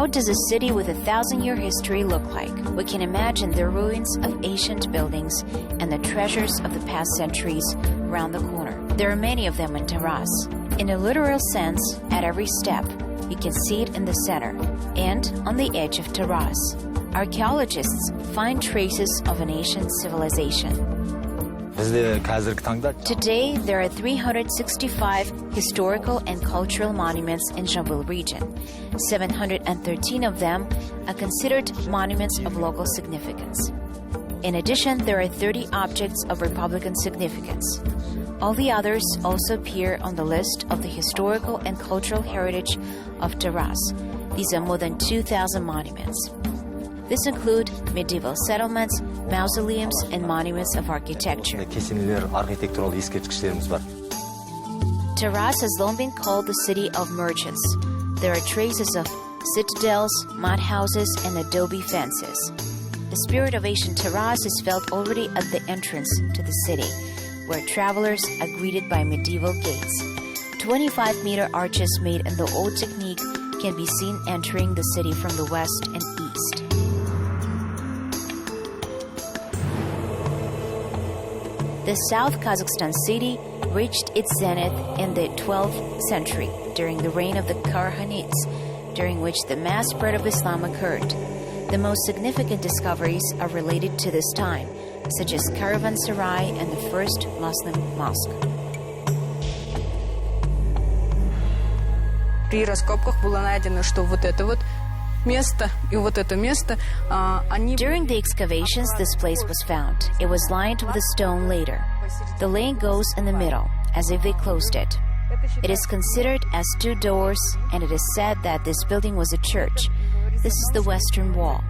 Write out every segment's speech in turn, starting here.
How does a city with a 1,000-year history look like? We can imagine the ruins of ancient buildings and the treasures of the past centuries around the corner. There are many of them in Taraz. In a literal sense, at every step, you can see it in the center and on the edge of Taraz. Archaeologists find traces of an ancient civilization. Today, there are 365 historical and cultural monuments in Joly region. 713 of them are considered monuments of local significance. In addition, there are 30 objects of Republican significance. All the others also appear on the list of the historical and cultural heritage of Taraz. These are more than 2,000 monuments. This include medieval settlements, mausoleums, and monuments of architecture. Taraz has long been called the city of merchants. There are traces of citadels, mud houses, and adobe fences. The spirit of ancient Taraz is felt already at the entrance to the city, where travelers are greeted by medieval gates. 25-meter arches made in the old technique can be seen entering the city from the west and east. The South Kazakhstan city reached its zenith in the 12th century during the reign of the Karakhanids, during which the mass spread of Islam occurred. The most significant discoveries are related to this time, such as Caravanserai and the first Muslim mosque. При раскопках было найдено, что вот это вот место и вот это место, они... During the excavations, this place was found. It was lined with a stone later. The lane goes in the middle, as if they closed it. It is considered as two doors, and it is said that this building was a church. This is the western wall.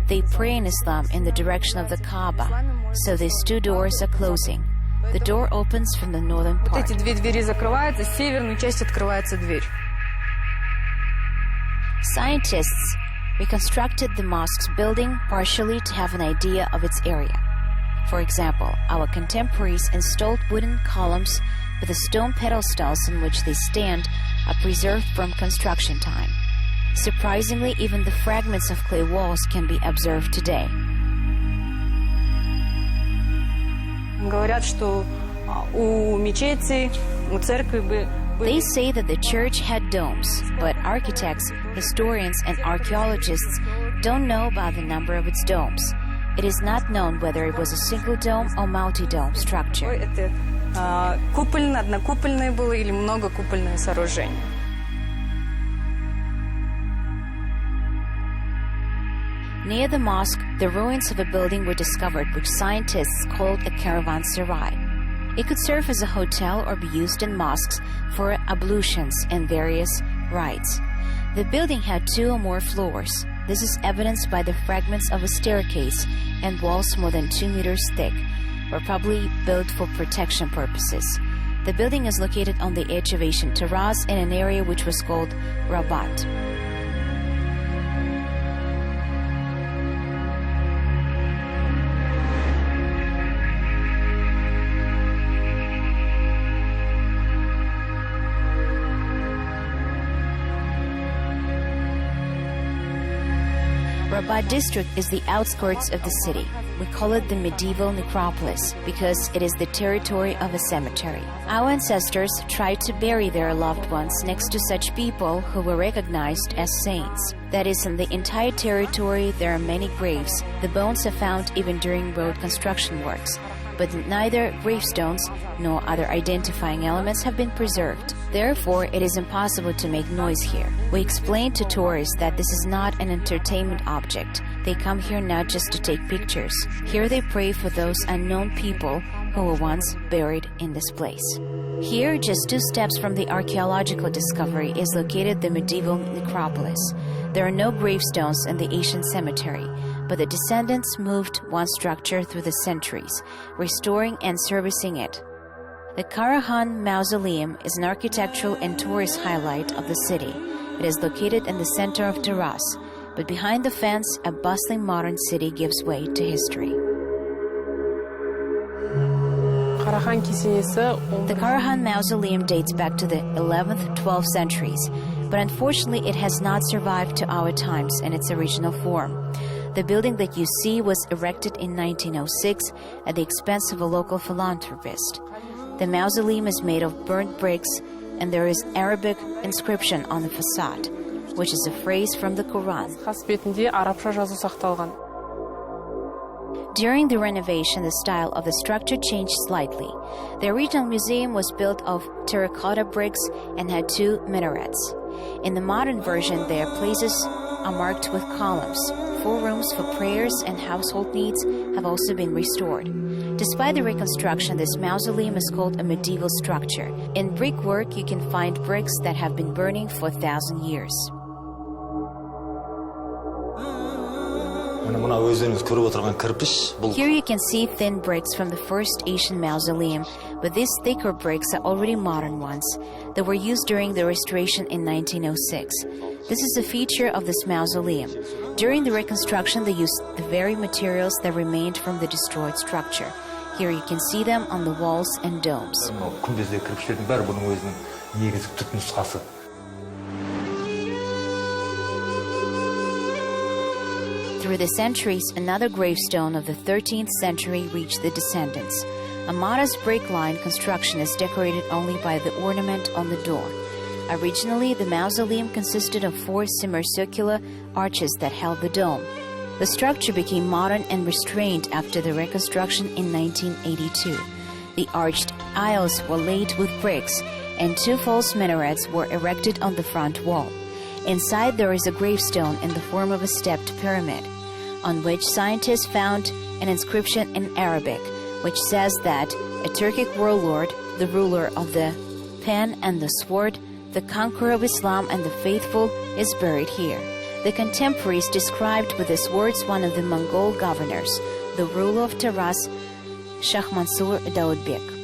They pray in Islam in the direction of the Kaaba, so these two doors are closing. The door opens from the northern part. Эти две двери закрываются, с северной части открывается дверь. Scientists reconstructed the mosque's building partially to have an idea of its area. For example, our contemporaries installed wooden columns with the stone pedestals on which they stand are preserved from construction time. Surprisingly, even the fragments of clay walls can be observed today. Говорят, что у мечети, у церкви They say that the church had domes, but architects, historians, and archaeologists don't know about the number of its domes. It is not known whether it was a single dome or multi-dome structure. Это купольное, однокупольное было или многокупольное сооружение. Near the mosque, the ruins of a building were discovered which scientists called a caravanserai. It could serve as a hotel or be used in mosques for ablutions and various rites. The building had 2 or more floors. This is evidenced by the fragments of a staircase and walls more than 2 meters thick, were probably built for protection purposes. The building is located on the edge of ancient Taraz in an area which was called Rabat. Rabat district is the outskirts of the city. We call it the medieval necropolis because it is the territory of a cemetery. Our ancestors tried to bury their loved ones next to such people who were recognized as saints. That is, in the entire territory there are many graves. The bones are found even during road construction works, but neither gravestones nor other identifying elements have been preserved. Therefore, it is impossible to make noise here. We explain to tourists that this is not an entertainment object. They come here not just to take pictures. Here they pray for those unknown people who were once buried in this place. Here, just 2 steps from the archaeological discovery, is located the medieval necropolis. There are no gravestones in the ancient cemetery, but the descendants moved one structure through the centuries, restoring and servicing it. The Karahan Mausoleum is an architectural and tourist highlight of the city. It is located in the center of Taraz, but behind the fence, a bustling modern city gives way to history. The Karahan Mausoleum dates back to the 11th, 12th centuries. but unfortunately it has not survived to our times in its original form. The building that you see was erected in 1906 at the expense of a local philanthropist. The mausoleum is made of burnt bricks, and there is Arabic inscription on the facade, which is a phrase from the Quran. Хас бетінде арабша жазу сақталған. During the renovation, the style of the structure changed slightly. The original museum was built of terracotta bricks and had 2 minarets. In the modern version, their places are marked with columns. 4 rooms for prayers and household needs have also been restored. Despite the reconstruction, this mausoleum is called a medieval structure. In brickwork, you can find bricks that have been burning for 1,000 years. Here you can see thin bricks from the first Asian mausoleum, but these thicker bricks are already modern ones that were used during the restoration in 1906. This is a feature of this mausoleum. During the reconstruction, they used the very materials that remained from the destroyed structure. Here you can see them on the walls and domes. Through the centuries, another gravestone of the 13th century reached the descendants. A modest brick-lined construction is decorated only by the ornament on the door. Originally, the mausoleum consisted of 4 semicircular arches that held the dome. The structure became modern and restrained after the reconstruction in 1982. The arched aisles were laid with bricks, and 2 false minarets were erected on the front wall. Inside, there is a gravestone in the form of a stepped pyramid, on which scientists found an inscription in Arabic, which says that a Turkic warlord, the ruler of the pen and the sword, the conqueror of Islam and the faithful, is buried here. The contemporaries described with these words one of the Mongol governors, the ruler of Taraz, Shah Mansur Daoudbek.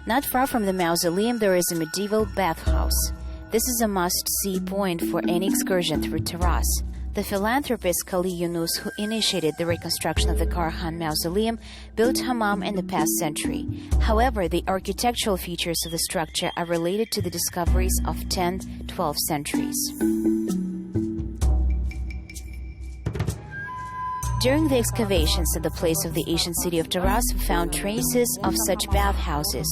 Not far from the mausoleum, there is a medieval bathhouse. This is a must-see point for any excursion through Taraz. The philanthropist Kali Yunus, who initiated the reconstruction of the Karahan Mausoleum, built hammam in the past century. However, the architectural features of the structure are related to the discoveries of 10th, 12th centuries. During the excavations at the place of the ancient city of Taraz, we found traces of such bathhouses.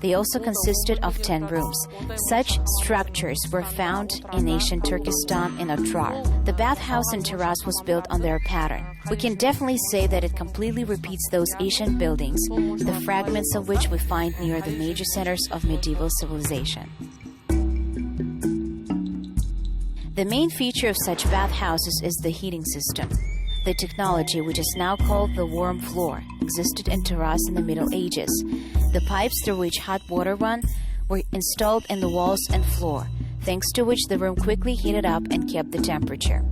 They also consisted of 10 rooms. Such structures were found in ancient Turkestan in Otrar. The bathhouse in Taraz was built on their pattern. We can definitely say that it completely repeats those ancient buildings, the fragments of which we find near the major centers of medieval civilization. The main feature of such bathhouses is the heating system. The technology, which is now called the warm floor, existed in Taraz in the Middle Ages. The pipes through which hot water run were installed in the walls and floor, thanks to which the room quickly heated up and kept the temperature.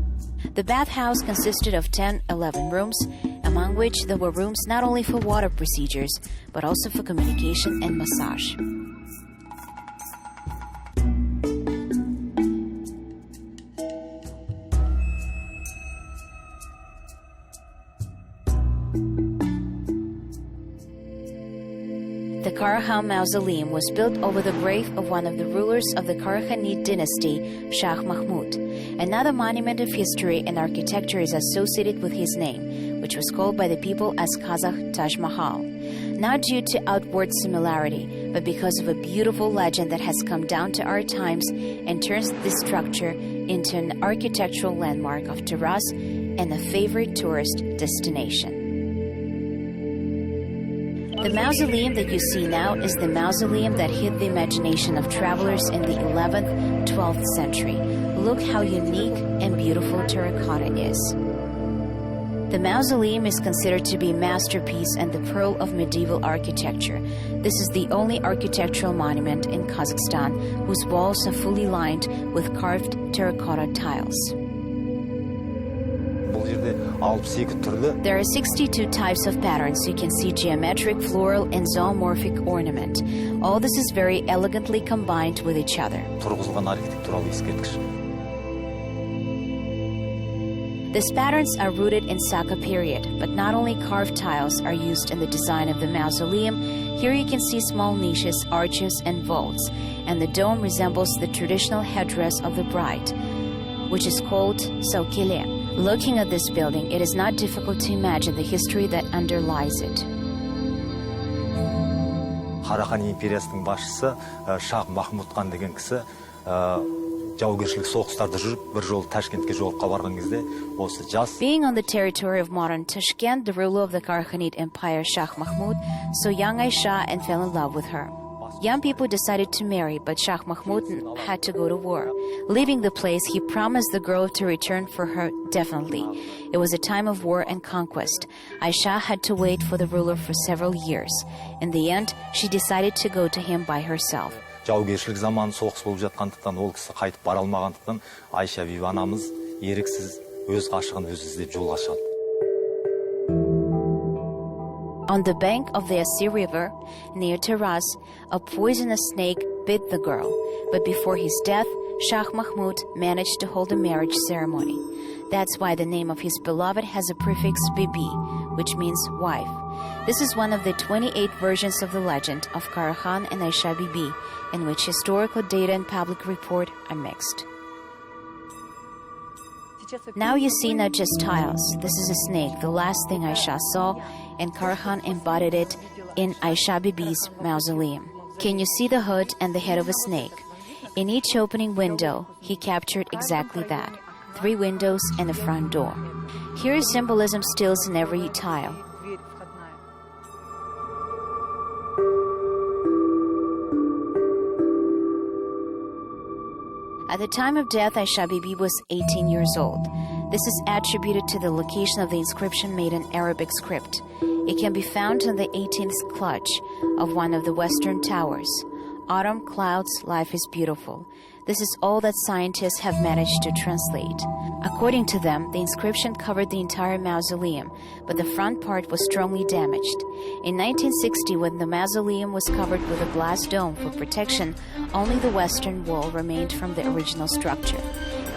The bathhouse consisted of 10-11 rooms, among which there were rooms not only for water procedures, but also for communication and massage. The Karahan Mausoleum was built over the grave of one of the rulers of the Karahanid dynasty, Shah Mahmud. Another monument of history and architecture is associated with his name, which was called by the people as Kazakh Taj Mahal. Not due to outward similarity, but because of a beautiful legend that has come down to our times and turns this structure into an architectural landmark of Taraz and a favorite tourist destination. The mausoleum that you see now is the mausoleum that hit the imagination of travelers in the 11th, 12th century. Look how unique and beautiful terracotta is. The mausoleum is considered to be a masterpiece and the pearl of medieval architecture. This is the only architectural monument in Kazakhstan whose walls are fully lined with carved terracotta tiles. There are 62 types of patterns. You can see geometric, floral, and zoomorphic ornament. All this is very elegantly combined with each other. These patterns are rooted in Saka period, but not only carved tiles are used in the design of the mausoleum. Here you can see small niches, arches, and vaults, and the dome resembles the traditional headdress of the bride, which is called saukile. Looking at this building, it is not difficult to imagine the history that underlies it. Қарахан империясының басшысы Шах Махмуд хан деген кісі жаугершілік соғыстарда жүріп, бір жол Ташкентке жолыққа барған кезде осы жас. Being on the territory of modern Tashkent, the ruler of the Karkhanid Empire, Shah Mahmud, saw young Aisha and fell in love with her. Young people decided to marry, but Shah Mahmud had to go to war. Leaving the place, he promised the girl to return for her definitely. It was a time of war and conquest. Aisha had to wait for the ruler for several years. In the end, she decided to go to him by herself. Жаугершілік заманы соғыс болып жатқандықтан, ол кісі қайтып бара алмағандықтан, Айша биби анамыз еріксіз өз ғашығын өзі іздеп жолға шығады. On the bank of the Asi River, near Taraz, a poisonous snake bit the girl. But before his death, Shah Mahmud managed to hold a marriage ceremony. That's why the name of his beloved has a prefix bibi, which means wife. This is one of the 28 versions of the legend of Karahan and Aisha Bibi, in which historical data and public report are mixed. Now you see not just tiles. This is a snake, the last thing Aisha saw, and Karahan embodied it in Aisha Bibi's mausoleum. Can you see the hood and the head of a snake? In each opening window, he captured exactly that. 3 windows and a front door. Here is symbolism still in every tile. At the time of death, Aisha Bibi was 18 years old. This is attributed to the location of the inscription made in Arabic script. It can be found in the 18th clutch of one of the western towers. Autumn clouds, life is beautiful. This is all that scientists have managed to translate. According to them, the inscription covered the entire mausoleum, but the front part was strongly damaged. In 1960, when the mausoleum was covered with a glass dome for protection, only the western wall remained from the original structure.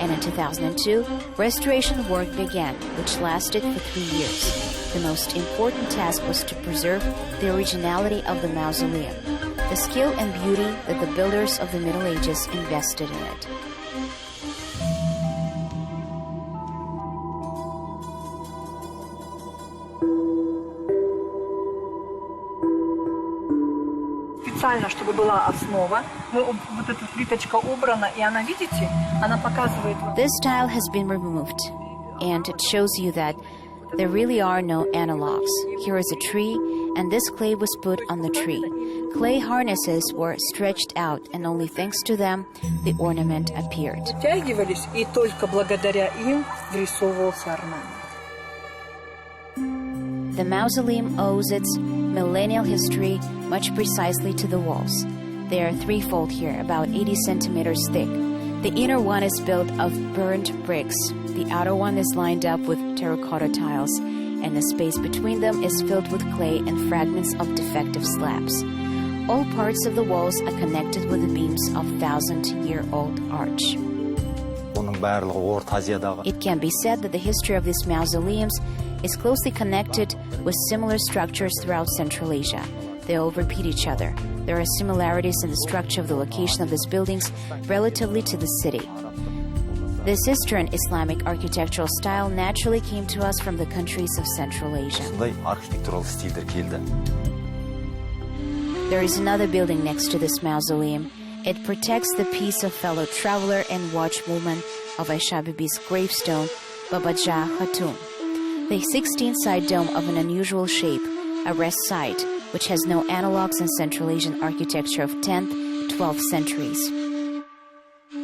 And in 2002, restoration work began, which lasted for 3 years. The most important task was to preserve the originality of the mausoleum, the skill and beauty that the builders of the Middle Ages invested in it. Специально, чтобы была основа, вот эта плиточка убрана, и она, видите, она показывает вам. This tile has been removed, and it shows you that there really are no analogs. Here is a tree, and this clay was put on the tree. Clay harnesses were stretched out, and only thanks to them, the ornament appeared. Вытягивались, и только благодаря им врисовывался орнамент. The mausoleum owes its millennial history much precisely to the walls. They are threefold here, about 80 centimeters thick. The inner one is built of burnt bricks. The outer one is lined up with terracotta tiles, and the space between them is filled with clay and fragments of defective slabs. All parts of the walls are connected with the beams of 1,000-year-old arch. It can be said that the history of these mausoleums is closely connected with similar structures throughout Central Asia. They all repeat each other. There are similarities in the structure of the location of these buildings relatively to the city. This Eastern Islamic architectural style naturally came to us from the countries of Central Asia. There is another building next to this mausoleum. It protects the peace of fellow traveler and watchwoman of Aisha Bibi's gravestone, Babaja Khatun. The 16-side dome of an unusual shape, a rest site, which has no analogues in Central Asian architecture of 10th, 12th centuries.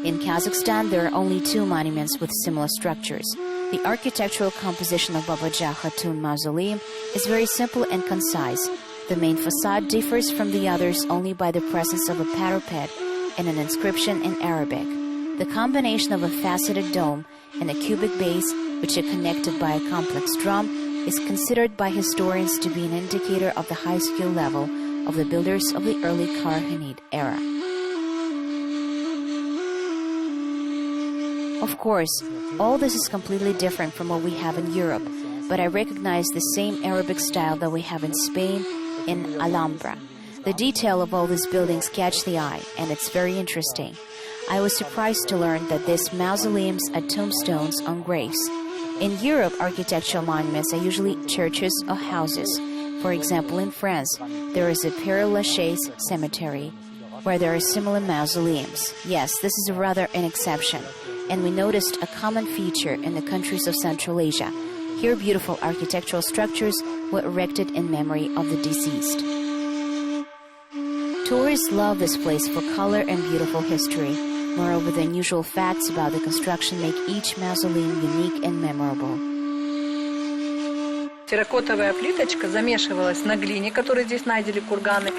In Kazakhstan, there are only 2 monuments with similar structures. The architectural composition of Babaja Khatun Mausoleum is very simple and concise. The main facade differs from the others only by the presence of a parapet and an inscription in Arabic. The combination of a faceted dome and a cubic base, which are connected by a complex drum, is considered by historians to be an indicator of the high skill level of the builders of the early Karkhanid era. Of course, all this is completely different from what we have in Europe, but I recognize the same Arabic style that we have in Spain, in Alhambra. The detail of all these buildings catch the eye, and it's very interesting. I was surprised to learn that these mausoleums are tombstones on graves. In Europe, architectural monuments are usually churches or houses. For example, in France, there is a Père Lachaise cemetery, where there are similar mausoleums. Yes, this is rather an exception. And we noticed a common feature in the countries of Central Asia. Here, beautiful architectural structures were erected in memory of the deceased. Tourists love this place for color and beautiful history. Moreover, the unusual facts about the construction make each mausoleum unique and memorable. Терракотовая плиточка замешивалась на глине, которую здесь найдели курганы,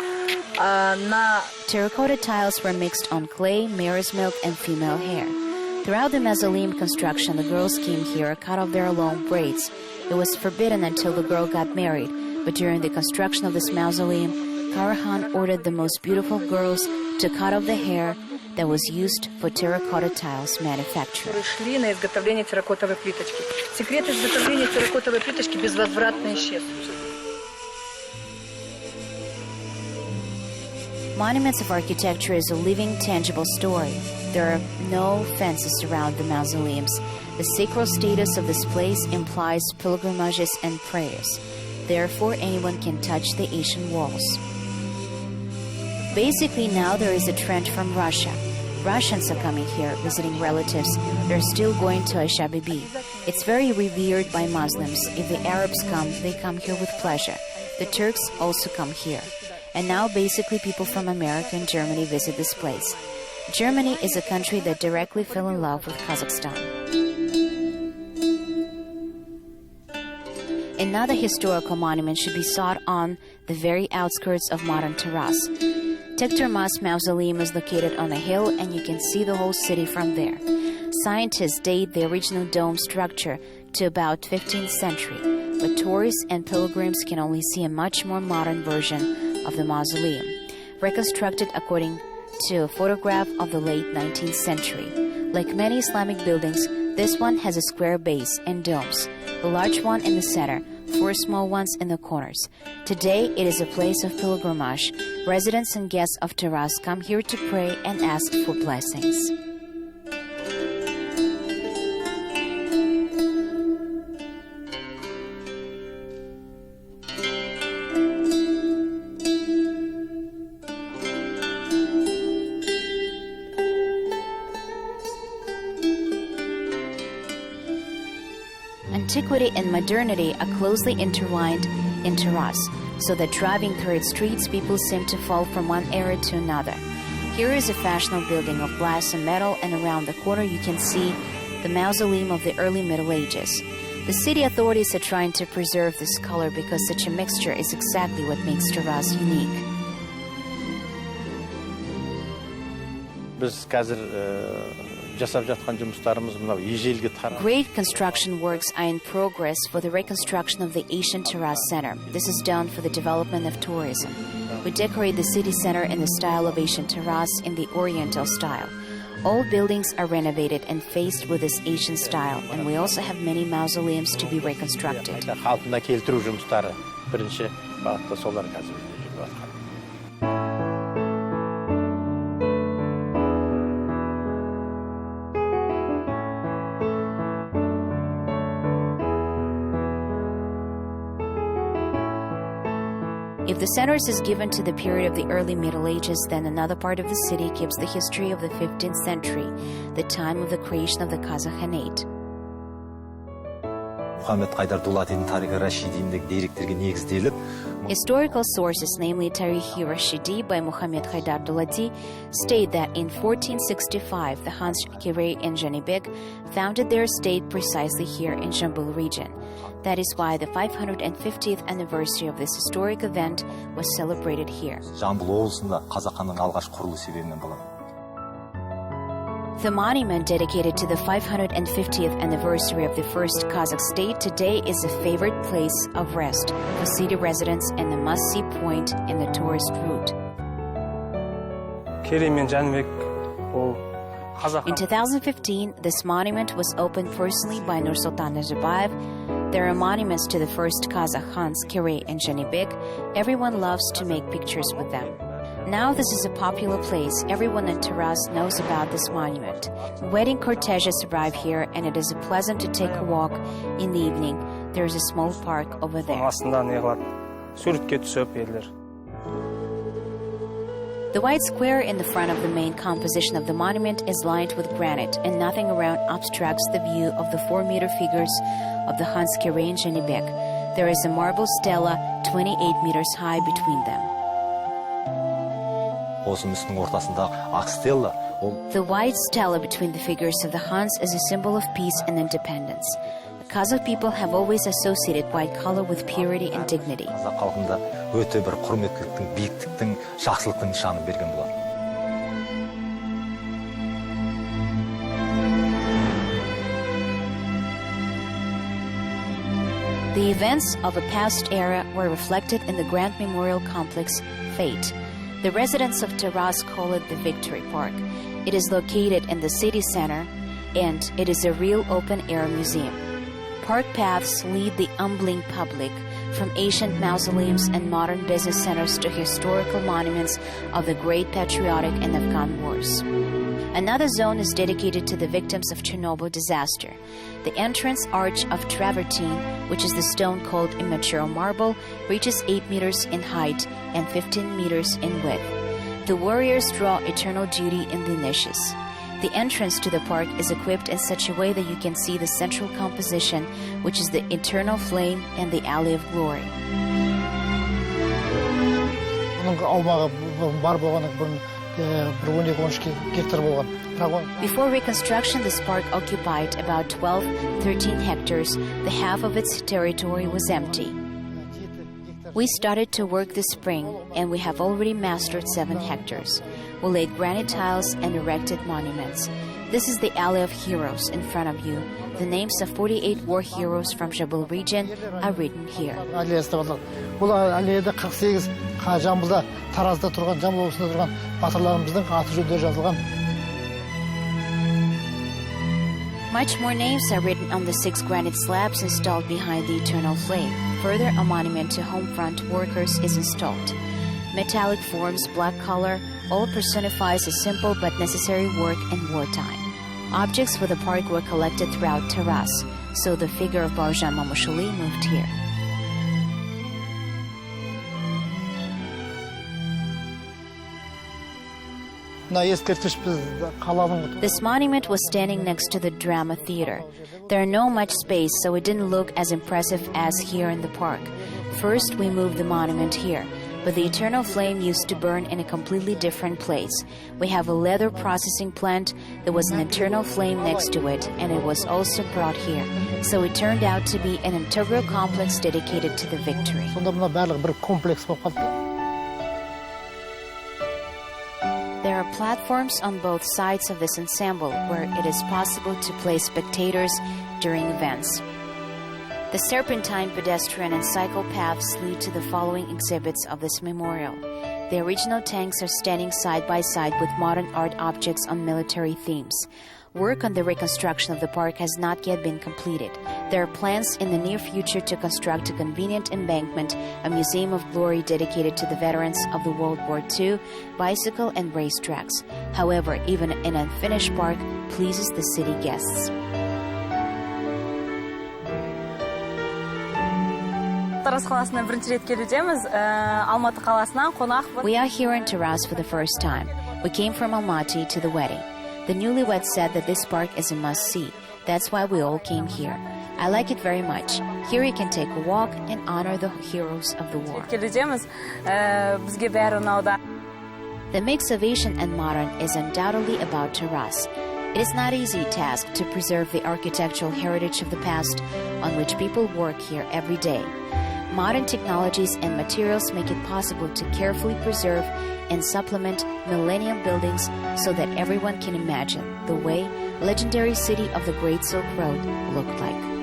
Terracotta tiles were mixed on clay, mare's milk, and female hair. Throughout the mausoleum construction, the girls came here, cut off their long braids. It was forbidden until the girl got married, but during the construction of this mausoleum, Karahan ordered the most beautiful girls to cut off the hair that was used for terracotta tiles manufacture. Шли на изготовление терракотовой плиточки. Секрет изготовления терракотовой плиточки безвозвратно исчез. Monuments of architecture is a living, tangible story. There are no fences around the mausoleums. The sacred status of this place implies pilgrimages and prayers. Therefore, anyone can touch the ancient walls. Basically, now there is a trend from Russia. Russians are coming here, visiting relatives. They're still going to Aisha Bibi. It's very revered by Muslims. If the Arabs come, they come here with pleasure. The Turks also come here. And now basically people from America and Germany visit this place. Germany is a country that directly fell in love with Kazakhstan. Another historical monument should be sought on the very outskirts of modern Taraz. Tektirmas Mausoleum is located on a hill and you can see the whole city from there. Scientists date the original dome structure to about 15th century, but tourists and pilgrims can only see a much more modern version of the mausoleum, reconstructed according to a photograph of the late 19th century. Like many Islamic buildings, this one has a square base and domes, the large one in the center, 4 small ones in the corners. Today, it is a place of pilgrimage. Residents and guests of Taraz come here to pray and ask for blessings. Antiquity and modernity are closely intertwined in Taraz, so that driving through its streets, people seem to fall from one era to another. Here is a fashionable building of glass and metal, and around the corner you can see the mausoleum of the early Middle Ages. The city authorities are trying to preserve this color because such a mixture is exactly what makes Taraz unique. Great construction works are in progress for the reconstruction of the ancient Taraz Center. This is done for the development of tourism. We decorate the city center in the style of ancient Taraz in the Oriental style. All buildings are renovated and faced with this ancient style, and we also have many mausoleums to be reconstructed. If the center is given to the period of the early Middle Ages, then another part of the city keeps the history of the 15th century, the time of the creation of the Kazakh Khanate. Historical sources, namely Tarikh-i Rashidi by Muhammad Haydar Dulati, state that in 1465 the Hans Kirey and Jibek founded their estate precisely here in Jambul region. That is why the 550th anniversary of this historic event was celebrated here. The monument dedicated to the 550th anniversary of the first Kazakh state today is a favorite place of rest for city residents and a must-see point in the tourist route. In 2015, this monument was opened personally by Nursultan Nazarbayev, There are monuments to the first Kazakh Khans, Kiray and Jibek. Everyone loves to make pictures with them. Now this is a popular place. Everyone in Taraz knows about this monument. Wedding corteges arrive here, and it is pleasant to take a walk in the evening. There is a small park over there. The white square in the front of the main composition of the monument is lined with granite, and nothing around obstructs the view of the 4-meter figures of the Khans Kiray and Jibek. There is a marble stela 28 meters high between them. The white stela between the figures of the Khans is a symbol of peace and independence. The Kazakh people have always associated white color with purity and dignity. The events of a past era were reflected in the Grand Memorial Complex, Fate. The residents of Taraz call it the Victory Park. It is located in the city center, and it is a real open-air museum. Park paths lead the humbling public from ancient mausoleums and modern business centers to historical monuments of the Great Patriotic and Afghan Wars. Another zone is dedicated to the victims of Chernobyl disaster. The entrance arch of travertine, which is the stone called immature marble, reaches 8 meters in height and 15 meters in width. The warriors draw eternal duty in the niches. The entrance to the park is equipped in such a way that you can see the central composition, which is the eternal flame and the alley of glory. Before reconstruction, this park occupied about 12-13 hectares. The half of its territory was empty. We started to work this spring, and we have already mastered 7 hectares. We laid granite tiles and erected monuments. This is the Alley of Heroes in front of you. The names of 48 war heroes from Joly region are written here. Much more names are written on the 6 granite slabs installed behind the eternal flame. Further, a monument to home front workers is installed. Metallic forms, black color, all personifies a simple but necessary work in wartime. Objects for the park were collected throughout Taraz, so the figure of Barjan Mamushali moved here. This monument was standing next to the drama theater. There are no much space, so it didn't look as impressive as here in the park. First, we moved the monument here, but the eternal flame used to burn in a completely different place. We have a leather processing plant. There was an eternal flame next to it, and it was also brought here. So it turned out to be an integral complex dedicated to the victory. There are platforms on both sides of this ensemble where it is possible to place spectators during events. The serpentine, pedestrian, and cycle paths lead to the following exhibits of this memorial. The original tanks are standing side by side with modern art objects on military themes. Work on the reconstruction of the park has not yet been completed. There are plans in the near future to construct a convenient embankment, a museum of glory dedicated to the veterans of the World War II, bicycle and racetracks. However, even an unfinished park pleases the city guests. We are here in Taraz for the first time. We came from Almaty to the wedding. The newlyweds said that this park is a must-see. That's why we all came here. I like it very much. Here you can take a walk and honor the heroes of the war. The mix of Asian and modern is undoubtedly about Taraz. It is not an easy task to preserve the architectural heritage of the past on which people work here every day. Modern technologies and materials make it possible to carefully preserve and supplement millennium buildings so that everyone can imagine the way legendary city of the Great Silk Road looked like.